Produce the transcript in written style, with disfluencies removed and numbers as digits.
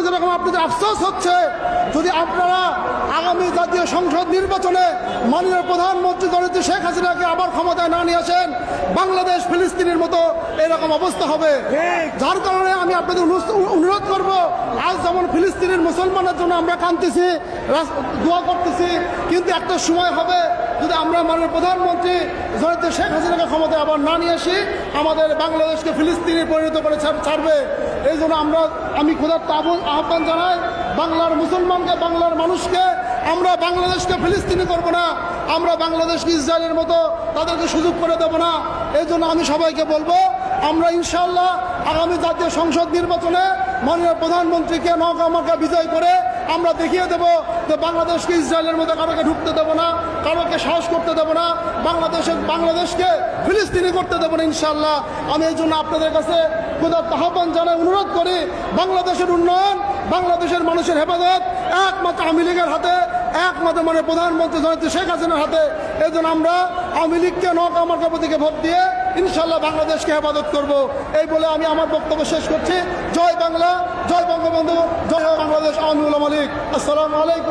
যেরকম আপনাদের আফসোস হচ্ছে, যদি আপনারা আগামী জাতীয় সংসদ নির্বাচনে মাননীয় প্রধানমন্ত্রী জননেত্রী শেখ হাসিনাকে আবার ক্ষমতায় না নিয়ে আসেন, বাংলাদেশ ফিলিস্তিনের মতো এরকম অবস্থা হবে। যার কারণে আমি আপনাদের অনুরোধ করব, আজ যেমন ফিলিস্তিনের মুসলমানের জন্য আমরা কাঁদতেছি, দোয়া করতেছি, কিন্তু একটা সময় হবে যদি আমরা মাননীয় প্রধানমন্ত্রী জননেত্রী শেখ হাসিনাকে ক্ষমতায় আবার না নিয়ে আসি, আমাদের বাংলাদেশকে ফিলিস্তিনে পরিণত করে ছাড়বে। এই জন্য আমি খোদার আহ্বান জানাই বাংলার মুসলমানকে, বাংলার মানুষকে, আমরা বাংলাদেশকে ফিলিস্তিনি করব না, আমরা বাংলাদেশকে ইসরায়েলের মতো তাদেরকে সুযোগ করে দেব না। এই জন্য আমি সবাইকে বলবো, আমরা ইনশাআল্লাহ আগামী জাতীয় সংসদ নির্বাচনে মাননীয় প্রধানমন্ত্রীকে নৌকা বিজয় করে আমরা দেখিয়ে দেব যে বাংলাদেশকে ইসরায়েলের মতো কারোকে ঢুকতে দেব না, কারোকে সাহস করতে দেব না, বাংলাদেশকে ফিলিস্তিনি করতে দেব না ইনশাআল্লাহ। আমি এই জন্য আপনাদের কাছে খোদার আহ্বান জানাই, অনুরোধ করি, বাংলাদেশের উন্নয়ন, বাংলাদেশের মানুষের হেফাজত একমাত্র আওয়ামী লীগের হাতে, একমাত্র মানে প্রধানমন্ত্রী জননেত্রী শেখ হাসিনার হাতে। এই জন্য আমরা আওয়ামী লীগকে নৌকা মার্কা প্রতীকে ভোট দিয়ে ইনশাআল্লাহ বাংলাদেশকে হেফাজত করব। এই বলে আমি আমার বক্তব্য শেষ করছি। জয় বাংলা, জয় বঙ্গবন্ধু, জয় বাংলাদেশ আওয়ামী লীগ। আসসালামু আলাইকুম।